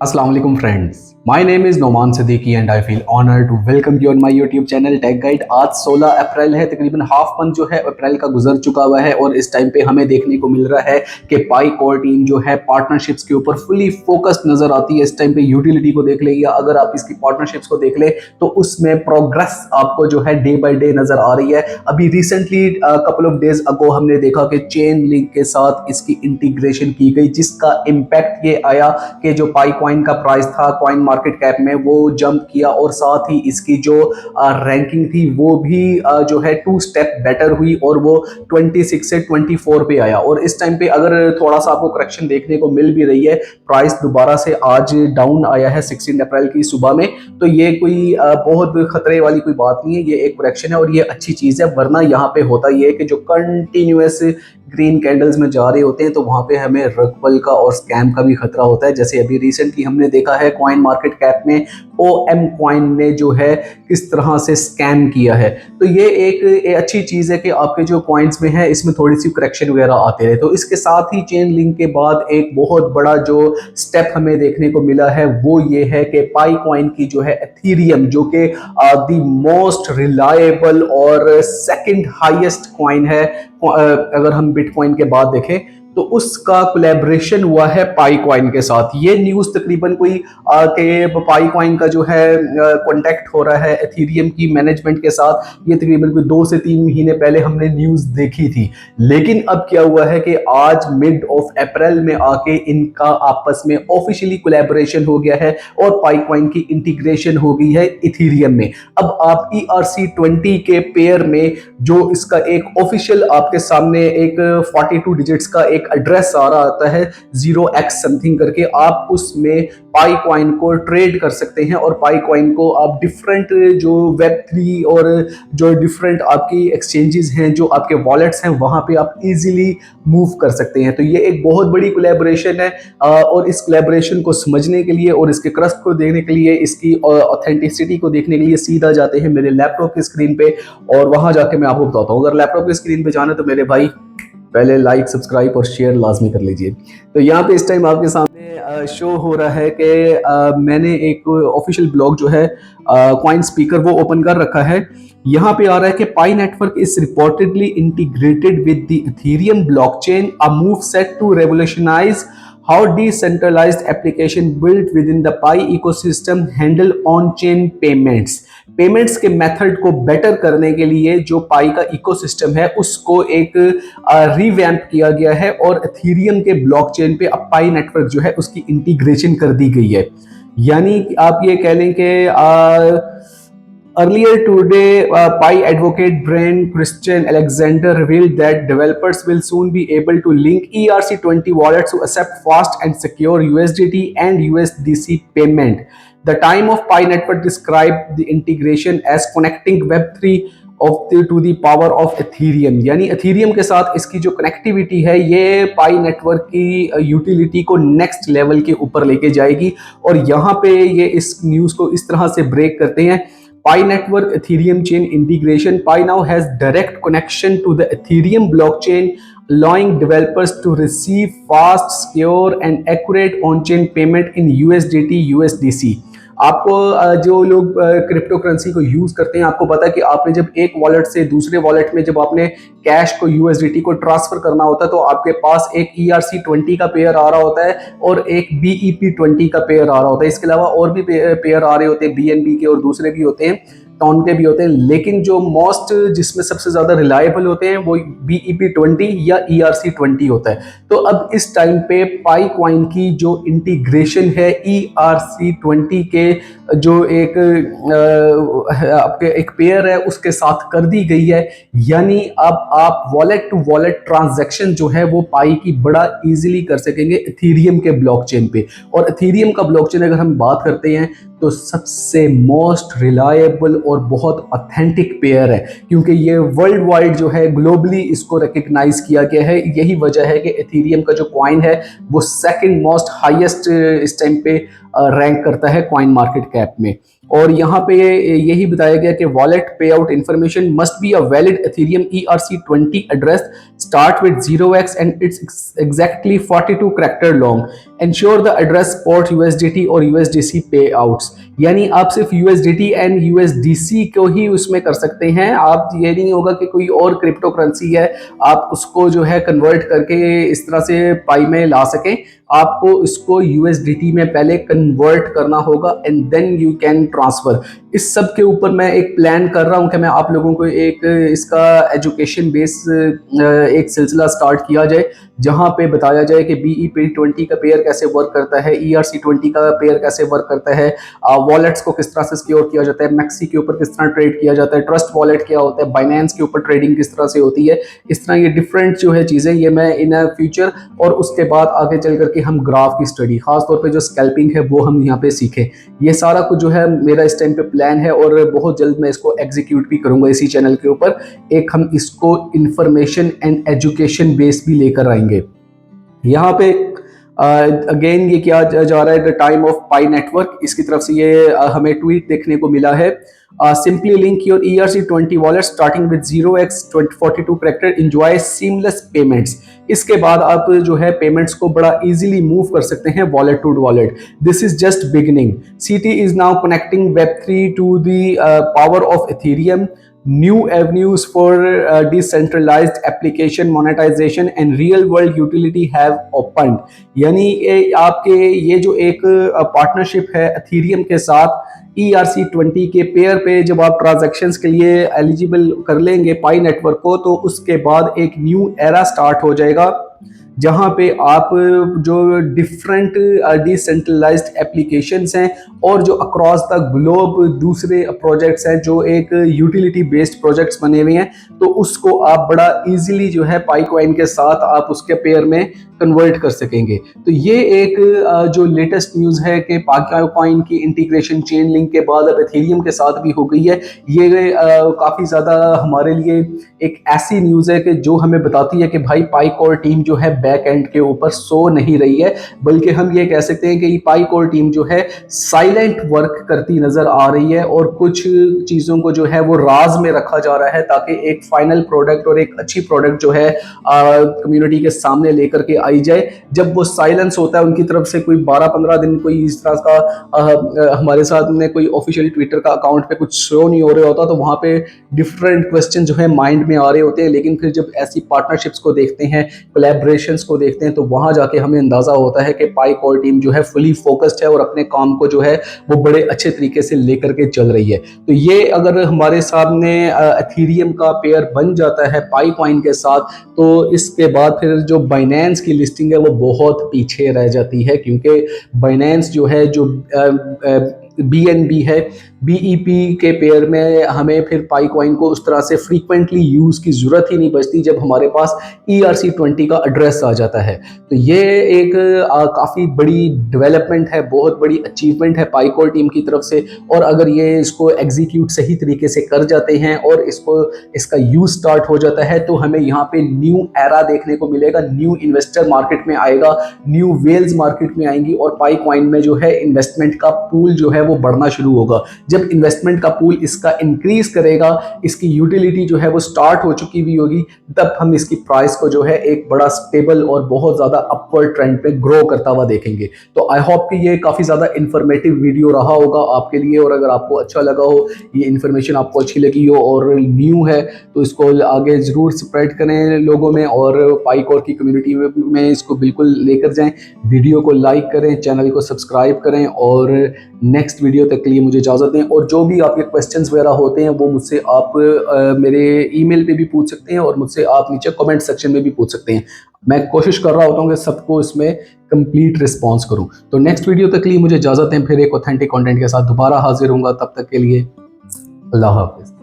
Assalamu alaikum friends. My name is Noman Siddiqui and I feel honored to welcome you on my YouTube channel Tech Guide. आज 16 अप्रैल है, तकरीबन half month जो है अप्रैल का गुजर चुका हुआ है और इस टाइम पे हमें देखने को मिल रहा है कि पाई कोर टीम जो है पार्टनरशिप्स के ऊपर फुली फोकस्ड नजर आती है। इस टाइम पे यूटिलिटी को देख ले या अगर आप इसकी पार्टनरशिप्स को देख ले तो उसमें प्रोग्रेस आपको जो है डे बाय डे नजर आ रही है। अभी recently couple of days ago हमने देखा कि चेन लिंक के साथ इसकी इंटीग्रेशन की गई, जिसका इम्पैक्ट ये आया कि जो पाई कॉइन का प्राइस था कॉइन मार्केट कैप में वो जंप किया और साथ ही इसकी जो रैंकिंग थी वो भी जो है 2 स्टेप बेटर हुई और वो 26 से 24 पे आया। और इस टाइम पे अगर थोड़ा सा आपको करेक्शन देखने को मिल भी रही है, प्राइस दोबारा से आज डाउन आया है 16 अप्रैल की सुबह में, तो ये कोई बहुत खतरे वाली कोई बात नहीं है, ये एक करेक्शन है और ये अच्छी चीज़ है। वरना यहाँ पे होता ये है कि जो कंटिन्यूस ग्रीन कैंडल्स में जा रहे होते हैं तो वहां पे हमें रगबल का और स्कैम का भी खतरा होता है। जैसे अभी रिसेंटली हमने देखा है कॉइन मार्केट कैप में OM कॉइन ने जो है किस तरह से स्कैम किया है। तो ये एक अच्छी चीज़ है कि आपके जो कॉइन्स में है इसमें थोड़ी सी करेक्शन वगैरह आते रहे। तो इसके साथ ही चेन लिंक के बाद एक बहुत बड़ा जो स्टेप हमें देखने को मिला है वो ये है कि पाई कॉइन की जो है एथीरियम, जो कि द मोस्ट रिलायबल और सेकंड हाईएस्ट कॉइन है अगर हम बिटकॉइन के बाद देखें, तो उसका कोलैबोरेशन हुआ है पाई कॉइन के साथ। ये न्यूज़ तकरीबन कोई के पाई कॉइन का जो है कांटेक्ट हो रहा है एथीरियम की मैनेजमेंट के साथ, ये तकरीबन कोई 2 से 3 महीने पहले हमने न्यूज़ देखी थी। लेकिन अब क्या हुआ है कि आज मिड ऑफ अप्रैल में आके इनका आपस में ऑफिशियली कोलैबोरेशन हो गया है और पाई कॉइन की इंटीग्रेशन हो गई है इथीरियम में। अब आप ERC20 के पेयर में जो इसका एक ऑफिशियल आपके सामने एक 42 डिजिट्स का एक एड्रेस आ रहा आता है 0x समथिंग करके, आप उसमें पाई कॉइन को ट्रेड कर सकते हैं और पाई कॉइन को आप डिफरेंट जो Web3 और जो डिफरेंट आपकी एक्सचेंजेस हैं, जो आपके वॉलेट्स हैं, वहां पे आप इजीली मूव कर सकते हैं। तो ये एक बहुत बड़ी कोलैबोरेशन है और इस कोलैबोरेशन को समझने के लिए और इसके क्रस्ट को देखने के लिए, इसकी ऑथेंटिसिटी को देखने के लिए सीधा जाते हैं मेरे लैपटॉप की स्क्रीन पे और वहां जाके मैं आपको बताता हूँ। अगर लैपटॉप की स्क्रीन पे जाना है तो मेरे भाई पहले लाइक, सब्सक्राइब और शेयर लाजमी कर लीजिए। तो यहाँ पे इस टाइम आपके सामने शो हो रहा है कि मैंने एक ऑफिशियल ब्लॉग जो है कॉइन स्पीकर वो ओपन कर रखा है। यहाँ पे आ रहा है कि pi network is reportedly integrated with the Ethereum blockchain, a move set to revolutionise how decentralized application built within the Pi ecosystem handle on-chain payments। Payments के मेथड को बेटर करने के लिए जो पाई का इकोसिस्टम है उसको एक रिवैम्प किया गया है और एथीरियम के ब्लॉकचेन पे अब पाई नेटवर्क जो है उसकी इंटीग्रेशन कर दी गई है। यानी आप ये कह लें कि earlier today, Pi advocate Brian Christian Alexander revealed that developers will soon be able to link ERC20 wallets to accept fast and secure USDT and USDC payment. The time of Pi network described the integration as connecting Web3 to the power of Ethereum. यानी Ethereum के साथ इसकी जो connectivity है ये Pi network की utility को next level के ऊपर लेके जाएगी। और यहाँ पे ये इस न्यूज़ को इस तरह से ब्रेक करते हैं, Pi network Ethereum chain integration. Pi now has direct connection to the Ethereum blockchain, allowing developers to receive fast, secure, and accurate on-chain payment in USDT, USDC. आपको जो लोग क्रिप्टो करेंसी को यूज करते हैं आपको पता है कि आपने जब एक वॉलेट से दूसरे वॉलेट में जब आपने कैश को USDT को ट्रांसफर करना होता है तो आपके पास एक ERC20 का पेयर आ रहा होता है और एक BEP20 का पेयर आ रहा होता है। इसके अलावा और भी पेयर आ रहे होते हैं, BNB के और दूसरे भी होते हैं, टाउन के भी होते हैं, लेकिन जो मोस्ट जिसमें सबसे ज्यादा रिलायबल होते हैं वो BEP20 या ERC20 होता है। तो अब इस टाइम पे पाई कॉइन की जो इंटीग्रेशन है ERC20 के जो एक आपके एक पेयर है उसके साथ कर दी गई है। यानी अब आप वॉलेट टू वॉलेट ट्रांजैक्शन जो है वो पाई की बड़ा इजीली कर सकेंगे एथीरियम के ब्लॉकचेन पे। और एथीरियम का ब्लॉकचेन अगर हम बात करते हैं तो सबसे मोस्ट रिलायबल और बहुत ऑथेंटिक पेयर है, क्योंकि ये वर्ल्ड वाइड जो है ग्लोबली इसको रिकग्नाइज किया गया है। यही वजह है कि एथीरियम का जो कॉइन है वो सेकंड मोस्ट हाईएस्ट इस टाइम पे रैंक करता है कॉइन मार्केट कैप में। और यहाँ पे यही बताया गया कि वॉलेट पे out information must be a valid Ethereum ERC20 address start with 0x and it's exactly 42 character long ensure the address support USDT और USDC पे आउट्स। यानी आप सिर्फ USDT एंड USDC को ही उसमें कर सकते हैं, आप ये नहीं होगा कि कोई और क्रिप्टो करेंसी है आप उसको जो है कन्वर्ट करके इस तरह से पाई में ला सकें। आपको इसको USDT में पहले कन्वर्ट करना होगा and then you can transfer. इस सब के ऊपर मैं एक प्लान कर रहा हूं कि मैं आप लोगों को एक इसका एजुकेशन बेस एक सिलसिला स्टार्ट किया जाए, जहां पे बताया जाए कि BEP20 का पेयर कैसे वर्क करता है, ERC20 का पेयर कैसे वर्क करता है, वॉलेट्स को किस तरह से सिक्योर किया जाता है, मैक्सी के ऊपर किस तरह ट्रेड किया जाता है, ट्रस्ट वॉलेट क्या होता है, बाइनेंस के ऊपर ट्रेडिंग किस तरह से होती है। इस तरह ये डिफरेंट जो है चीज़ें ये मैं इन फ्यूचर और उसके बाद आगे चल करके हम ग्राफ की स्टडी, खासतौर पे जो स्कैल्पिंग है वो हम यहाँ पे सीखें। ये सारा कुछ जो है मेरा इस टाइम पे प्लान है और बहुत जल्द मैं इसको एग्जीक्यूट भी करूंगा इसी चैनल के ऊपर। एक हम इसको इंफॉर्मेशन एंड एजुकेशन बेस भी लेकर आएंगे। यहाँ पे अगेन ये क्या जा रहा है, the time of pi network, इसकी तरफ से ये हमें ट्वीट देखने को मिला है। Simply link your ERC20 wallet starting with 0x42 character, enjoy seamless payments। इसके बाद आप जो है पेमेंट्स को बड़ा इजीली मूव कर सकते हैं wallet to wallet. This is just beginning. CT is now connecting Web3 to the power of Ethereum। New avenues for decentralized application monetization and real world utility have opened। यानी आपके ये जो एक partnership है Ethereum के साथ ERC20 के pair पे जब आप ट्रांजैक्शंस के लिए एलिजिबल कर लेंगे पाई नेटवर्क को, तो उसके बाद एक न्यू एरा स्टार्ट हो जाएगा जहां पे आप जो डिफरेंट डिसेंट्रलाइज्ड एप्लीकेशंस हैं और जो अक्रॉस द ग्लोब दूसरे प्रोजेक्ट्स हैं जो एक यूटिलिटी बेस्ड प्रोजेक्ट्स बने हुए हैं, तो उसको आप बड़ा इजीली जो है पाई कॉइन के साथ आप उसके पेयर में कन्वर्ट कर सकेंगे। तो ये एक जो लेटेस्ट न्यूज़ है कि पाई कॉइन की इंटीग्रेशन चेन लिंक के बाद अब एथेरियम के साथ भी हो गई है। ये काफ़ी ज़्यादा हमारे लिए एक ऐसी न्यूज़ है कि जो हमें बताती है कि भाई पाई कोर टीम जो है बैक एंड के ऊपर सो नहीं रही है, बल्कि हम ये कह सकते हैं कि ये पाई कोर टीम जो है साइलेंट वर्क करती नजर आ रही है और कुछ चीज़ों को जो है वो राज में रखा जा रहा है ताकि एक फाइनल प्रोडक्ट और एक अच्छी प्रोडक्ट जो है कम्युनिटी के सामने लेकर के आई जाए। जब वो साइलेंस होता है उनकी तरफ से कोई 12-15 दिन कोई इस तरह का हमारे साथ में कोई ऑफिशियल ट्विटर का अकाउंट पे कुछ शो नहीं हो रहा होता, तो वहाँ पे डिफरेंट क्वेश्चन जो है माइंड में आ रहे होते हैं। लेकिन फिर जब ऐसी पार्टनरशिप्स को देखते हैं, कोलैबोरेशंस को देखते हैं, तो वहाँ जाके हमें अंदाजा होता है कि पाई कोर टीम जो है फुली फोकस्ड है और अपने काम को जो है वो बड़े अच्छे तरीके से लेकर के चल रही है। तो ये अगर हमारे सामने एथेरियम का पेयर बन जाता है पाई कॉइन के साथ, तो इसके बाद फिर जो बाइनेंस की लिस्टिंग है वो बहुत पीछे रह जाती है, क्योंकि बाइनेंस जो है जो BNB है, BEP के पेयर में हमें फिर पाई कॉइन को उस तरह से फ्रीक्वेंटली यूज़ की ज़रूरत ही नहीं बचती जब हमारे पास ERC20 का एड्रेस आ जाता है। तो ये एक काफ़ी बड़ी डेवलपमेंट है, बहुत बड़ी अचीवमेंट है पाई कोर टीम की तरफ से। और अगर ये इसको एग्जीक्यूट सही तरीके से कर जाते हैं और इसका यूज़ स्टार्ट हो जाता है, तो हमें यहाँ पे न्यू एरा देखने को मिलेगा, न्यू इन्वेस्टर मार्केट में आएगा, न्यू वेल्स मार्केट में आएंगी और पाई कॉइन में जो है इन्वेस्टमेंट का पूल जो है वो बढ़ना शुरू होगा। जब इन्वेस्टमेंट का पूल इसका इंक्रीज करेगा, इसकी यूटिलिटी जो है वो स्टार्ट हो चुकी भी होगी, तब हम इसकी प्राइस को जो है एक बड़ा स्टेबल और बहुत ज़्यादा अपवर्ड ट्रेंड पे ग्रो करता हुआ देखेंगे। तो आई होप कि ये काफ़ी ज़्यादा इन्फॉर्मेटिव वीडियो रहा होगा आपके लिए, और अगर आपको अच्छा लगा हो, ये इन्फॉर्मेशन आपको अच्छी लगी हो और न्यू है, तो इसको आगे ज़रूर स्प्रेड करें लोगों में और पाई कोर की कम्युनिटी में इसको बिल्कुल लेकर जाएं। वीडियो को लाइक करें, चैनल को सब्सक्राइब करें और नेक्स्ट वीडियो तक के लिए मुझे इजाज़त दें। और जो भी आपके क्वेश्चंस वगैरह होते हैं वो मुझसे आप मेरे ईमेल पे भी पूछ सकते हैं और मुझसे आप नीचे कमेंट सेक्शन में भी पूछ सकते हैं। मैं कोशिश कर रहा होता हूँ कि सबको इसमें कंप्लीट रिस्पॉन्स करूँ। तो नेक्स्ट वीडियो तक के लिए मुझे इजाज़त दें, फिर एक ऑथेंटिक कंटेंट के साथ दोबारा हाजिर होऊंगा। तब तक के लिए अल्लाह हाफिज़।